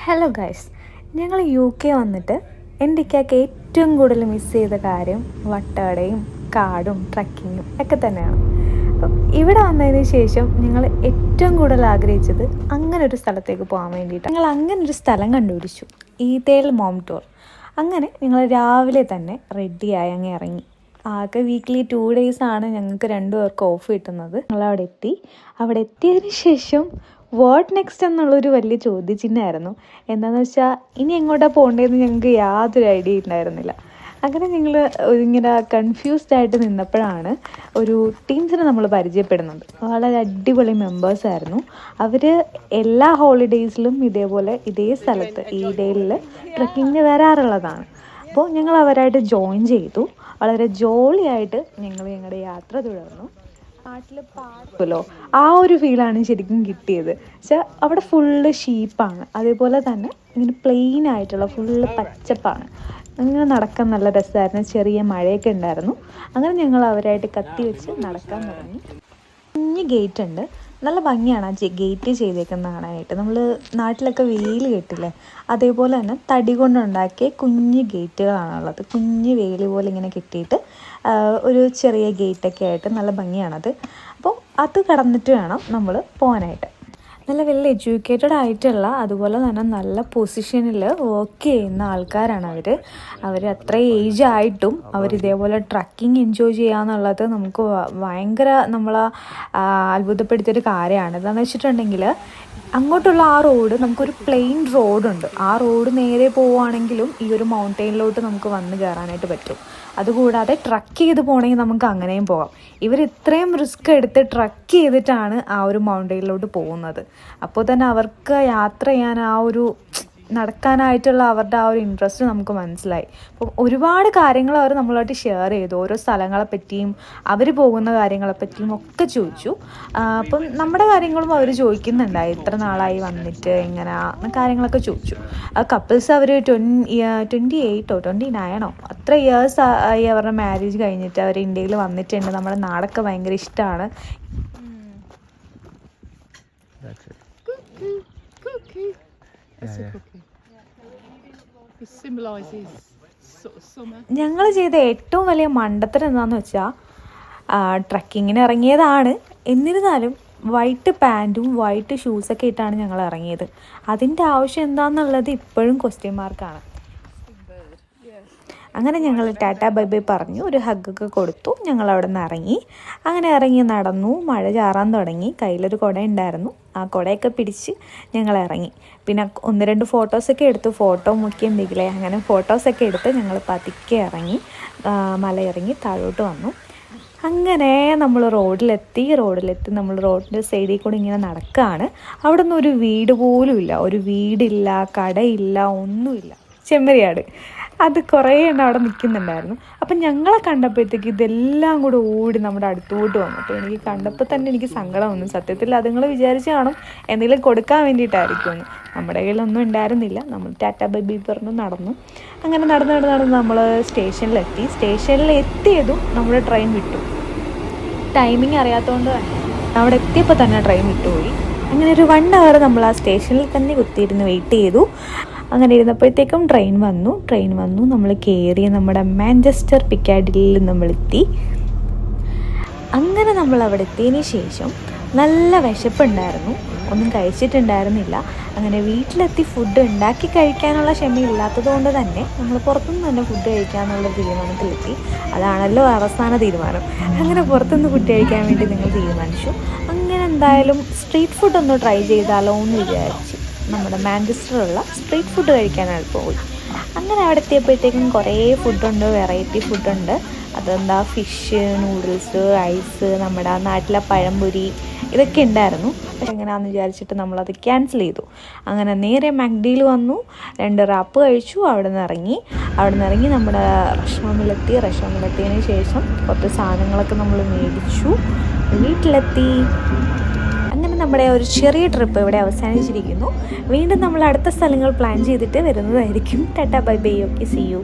Hello guys, ഞങ്ങൾ UK വന്നിട്ട് എൻ്റെ ഇക്കയ്ക്ക് ഏറ്റവും കൂടുതൽ മിസ് ചെയ്ത കാര്യം വട്ടവടയും കാടും ട്രക്കിങ്ങും ഒക്കെ തന്നെയാണ്. അപ്പം ഇവിടെ വന്നതിന് ശേഷം ഞങ്ങൾ ഏറ്റവും കൂടുതൽ ആഗ്രഹിച്ചത് അങ്ങനെ ഒരു സ്ഥലത്തേക്ക് പോകാൻ വേണ്ടിയിട്ട്. ഞങ്ങൾ അങ്ങനെ ഒരു സ്ഥലം കണ്ടുപിടിച്ചു, ഈതേൽ മോം ടൂർ. അങ്ങനെ ഞങ്ങൾ രാവിലെ തന്നെ റെഡിയായി അങ്ങ് ഇറങ്ങി. ആകെ വീക്ക്ലി 2 days ഞങ്ങൾക്ക് 2 പേർക്ക് ഓഫ് കിട്ടുന്നത്. ഞങ്ങൾ അവിടെ എത്തിയതിന് ശേഷം വാട്ട് നെക്സ്റ്റ് എന്നുള്ളൊരു വലിയ ചോദ്യചിഹ്നമായിരുന്നു. എന്താണെന്ന് വെച്ചാൽ ഇനി എങ്ങോട്ടാണ് പോകേണ്ടതെന്ന് ഞങ്ങൾക്ക് യാതൊരു ഐഡിയ ഉണ്ടായിരുന്നില്ല. അങ്ങനെ ഞങ്ങൾ ഇങ്ങനെ കൺഫ്യൂസ്ഡ് ആയിട്ട് നിന്നപ്പോഴാണ് ഒരു ടീംസിനെ നമ്മൾ പരിചയപ്പെടുന്നത്. വളരെ അടിപൊളി മെമ്പേഴ്സായിരുന്നു. അവർ എല്ലാ ഹോളിഡേയ്സിലും ഇതേ സ്ഥലത്ത് ഈതേലിൽ ട്രക്കിങ്ങിന് വരാറുള്ളതാണ്. അപ്പോൾ ഞങ്ങൾ അവരായിട്ട് ജോയിൻ ചെയ്തു. വളരെ ജോളിയായിട്ട് ഞങ്ങളുടെ യാത്ര തുടർന്നു. നാട്ടിൽ പാടുമല്ലോ, ആ ഒരു ഫീലാണ് ശരിക്കും കിട്ടിയത്. പക്ഷേ അവിടെ ഫുള്ള് ഷീപ്പാണ്, അതേപോലെ തന്നെ ഇങ്ങനെ പ്ലെയിൻ ആയിട്ടുള്ള ഫുള്ള് പച്ചപ്പാണ്. അങ്ങനെ നടക്കാൻ നല്ല രസമായിരുന്നു. ചെറിയ മഴയൊക്കെ ഉണ്ടായിരുന്നു. അങ്ങനെ ഞങ്ങൾ അവരായിട്ട് കത്തി വെച്ച് നടക്കാൻ തുടങ്ങി. കുഞ്ഞ് ഗേറ്റ് ഉണ്ട്, നല്ല ഭംഗിയാണ് ആ ഗേറ്റ് ചെയ്തേക്കുന്നത് കാണാനായിട്ട്. നമ്മൾ നാട്ടിലൊക്കെ വേലി കെട്ടില്ലേ, അതേപോലെ തന്നെ തടി കൊണ്ടുണ്ടാക്കിയ കുഞ്ഞ് ഗേറ്റുകളാണുള്ളത്. കുഞ്ഞ് വേലി പോലെ ഇങ്ങനെ കെട്ടിയിട്ട് ഒരു ചെറിയ ഗേറ്റൊക്കെ ആയിട്ട് നല്ല ഭംഗിയാണത്. അപ്പോൾ അത് കടന്നിട്ട് വേണം നമ്മൾ പോകാനായിട്ട്. നല്ല വെൽ എഡ്യൂക്കേറ്റഡ് ആയിട്ടുള്ള, അതുപോലെ തന്നെ നല്ല പൊസിഷനിൽ വർക്ക് ചെയ്യുന്ന ആൾക്കാരാണ് അവർ അത്ര ഏജ് ആയിട്ടും അവരിതേപോലെ ട്രക്കിങ് എൻജോയ് ചെയ്യാന്നുള്ളത് നമുക്ക് ഭയങ്കര അത്ഭുതപ്പെടുത്തിയൊരു കാര്യമാണ്. എന്താണെന്ന് വെച്ചിട്ടുണ്ടെങ്കിൽ അങ്ങോട്ടുള്ള ആ റോഡ് നമുക്കൊരു പ്ലെയിൻ റോഡുണ്ട്. ആ റോഡ് നേരെ പോവുകയാണെങ്കിലും ഈ ഒരു മൗണ്ടെയിനിലോട്ട് നമുക്ക് വന്ന് കയറാനായിട്ട് പറ്റും. അതുകൂടാതെ ട്രക്ക് ചെയ്ത് പോകണമെങ്കിൽ നമുക്ക് അങ്ങനെയും പോകാം. ഇവർ ഇത്രയും റിസ്ക് എടുത്ത് ട്രക്ക് ചെയ്തിട്ടാണ് ആ ഒരു മൗണ്ടെയിനിലോട്ട് പോകുന്നത്. അപ്പോൾ തന്നെ അവർക്ക് യാത്ര ചെയ്യാൻ നടക്കാനായിട്ടുള്ള അവരുടെ ആ ഒരു ഇൻട്രസ്റ്റ് നമുക്ക് മനസ്സിലായി. അപ്പം ഒരുപാട് കാര്യങ്ങൾ അവർ നമ്മളായിട്ട് ഷെയർ ചെയ്തു. ഓരോ സ്ഥലങ്ങളെപ്പറ്റിയും അവർ പോകുന്ന കാര്യങ്ങളെപ്പറ്റിയും ഒക്കെ ചോദിച്ചു. അപ്പം നമ്മുടെ കാര്യങ്ങളും അവർ ചോദിക്കുന്നുണ്ടായി. ഇത്ര നാളായി വന്നിട്ട് എങ്ങനെയാ കാര്യങ്ങളൊക്കെ ചോദിച്ചു. കപ്പിൾസ് അവർ 28 29 അത്ര ഇയേഴ്സ് ആയി അവരുടെ മാരേജ് കഴിഞ്ഞിട്ട് അവർ ഇന്ത്യയിൽ വന്നിട്ടുണ്ട്. നമ്മുടെ നാടൊക്കെ ഭയങ്കര ഇഷ്ടമാണ്. ഞങ്ങൾ ചെയ്ത ഏറ്റവും വലിയ മണ്ടത്തരം എന്താണെന്ന് വെച്ചാൽ, ട്രക്കിങ്ങിന് ഇറങ്ങിയതാണ്, എന്നിരുന്നാലും വൈറ്റ് പാൻറ്റും വൈറ്റ് ഷൂസൊക്കെ ഇട്ടാണ് ഞങ്ങൾ ഇറങ്ങിയത്. അതിൻ്റെ ആവശ്യം എന്താണെന്നുള്ളത് ഇപ്പോഴും ക്വസ്റ്റ്യൻ മാർക്കാണ്. അങ്ങനെ ഞങ്ങൾ ടാറ്റാ ബൈ ബൈ പറഞ്ഞു, ഒരു ഹഗ്ഗൊക്കെ കൊടുത്തു. ഞങ്ങൾ അവിടെ നിന്ന് ഇറങ്ങി. അങ്ങനെ ഇറങ്ങി നടന്നു. മഴ ചാറാൻ തുടങ്ങി. കയ്യിലൊരു കുട ഉണ്ടായിരുന്നു. ആ കുടയൊക്കെ പിടിച്ച് ഞങ്ങൾ ഇറങ്ങി. പിന്നെ 1-2 ഫോട്ടോസൊക്കെ എടുത്തു. ഫോട്ടോ മുഖ്യം എന്തെങ്കിലേ, അങ്ങനെ ഫോട്ടോസൊക്കെ എടുത്ത് ഞങ്ങൾ പതുക്കെ ഇറങ്ങി, മല ഇറങ്ങി താഴോട്ട് വന്നു. അങ്ങനെ നമ്മൾ റോഡിലെത്തി നമ്മൾ റോഡിൻ്റെ സൈഡിൽ കൂടി ഇങ്ങനെ നടക്കുകയാണ്. അവിടെ നിന്ന് ഒരു വീട് പോലും ഇല്ല, ഒരു വീടില്ല, കടയില്ല, ഒന്നുമില്ല. ചെമ്മരിയാട് അത് കുറേ എണ്ണം അവിടെ നിൽക്കുന്നുണ്ടായിരുന്നു. അപ്പം ഞങ്ങളെ കണ്ടപ്പോഴത്തേക്ക് ഇതെല്ലാം കൂടെ ഓടി നമ്മുടെ അടുത്തോട്ട് വന്നു. അപ്പോൾ എനിക്ക് കണ്ടപ്പോൾ തന്നെ എനിക്ക് സങ്കടം വന്നു. സത്യത്തിൽ അതുങ്ങൾ വിചാരിച്ച് കാണും എന്തെങ്കിലും കൊടുക്കാൻ വേണ്ടിയിട്ടായിരിക്കുമെന്ന്. നമ്മുടെ കയ്യിലൊന്നും ഉണ്ടായിരുന്നില്ല. നമ്മൾ ടാറ്റാ ബൈ ബൈ പറഞ്ഞ് നടന്നു. അങ്ങനെ നടന്ന് നമ്മൾ സ്റ്റേഷനിലെത്തി. സ്റ്റേഷനിലെത്തിയതും നമ്മുടെ ട്രെയിൻ വിട്ടു. ടൈമിങ് അറിയാത്തതുകൊണ്ട് തന്നെ അവിടെ എത്തിയപ്പോൾ തന്നെ ട്രെയിൻ വിട്ടുപോയി. അങ്ങനെ ഒരു 1 hour നമ്മൾ ആ സ്റ്റേഷനിൽ തന്നെ കുത്തിയിരുന്ന് വെയിറ്റ് ചെയ്തു. അങ്ങനെ ഇരുന്നപ്പോഴത്തേക്കും ട്രെയിൻ വന്നു. നമ്മൾ കയറി നമ്മുടെ മാഞ്ചസ്റ്റർ പിക്കാഡിലിയിൽ നമ്മളെത്തി. അങ്ങനെ നമ്മൾ അവിടെ എത്തിയതിന് ശേഷം നല്ല വിശപ്പുണ്ടായിരുന്നു, ഒന്നും കഴിച്ചിട്ടുണ്ടായിരുന്നില്ല. അങ്ങനെ വീട്ടിലെത്തി ഫുഡ് ഉണ്ടാക്കി കഴിക്കാനുള്ള ക്ഷമയില്ലാത്തത് കൊണ്ട് തന്നെ നമ്മൾ പുറത്തുനിന്ന് തന്നെ ഫുഡ് കഴിക്കാനുള്ള തീരുമാനത്തിലെത്തി. അതാണല്ലോ അവസാന തീരുമാനം. അങ്ങനെ പുറത്തുനിന്ന് ഫുഡ് കഴിക്കാൻ വേണ്ടി നിങ്ങൾ തീരുമാനിച്ചു. അങ്ങനെ എന്തായാലും സ്ട്രീറ്റ് ഫുഡ് ഒന്ന് ട്രൈ ചെയ്താലോ എന്ന് വിചാരിച്ചു നമ്മുടെ മാഞ്ചസ്റ്ററിലുള്ള സ്ട്രീറ്റ് ഫുഡ് കഴിക്കാനായിട്ട് പോയി. അങ്ങനെ അവിടെ എത്തിയപ്പോഴത്തേക്കും കുറേ ഫുഡുണ്ട്, വെറൈറ്റി ഫുഡുണ്ട്. അതെന്താ, ഫിഷ്, നൂഡിൽസ്, ഐസ്, നമ്മുടെ നാട്ടിലെ പഴംപൊരി, ഇതൊക്കെ ഉണ്ടായിരുന്നു. പക്ഷെ എങ്ങനെയാണെന്ന് വിചാരിച്ചിട്ട് നമ്മളത് ക്യാൻസൽ ചെയ്തു. അങ്ങനെ നേരെ മാക്ഡിയിൽ വന്നു, 2 റാപ്പ് കഴിച്ചു. അവിടെ നിന്ന് ഇറങ്ങി നമ്മുടെ റെസ്റ്റോറൻറ്റിലെത്തിയതിന് ശേഷം കുറച്ച് സാധനങ്ങളൊക്കെ നമ്മൾ മേടിച്ചു, വീട്ടിലെത്തി. അങ്ങനെ നമ്മുടെ ഒരു ചെറിയ ട്രിപ്പ് ഇവിടെ അവസാനിച്ചിരിക്കുന്നു. വീണ്ടും നമ്മൾ അടുത്ത സ്ഥലങ്ങൾ പ്ലാൻ ചെയ്തിട്ട് വരുന്നതായിരിക്കും. Tata bye bye, okay, see U.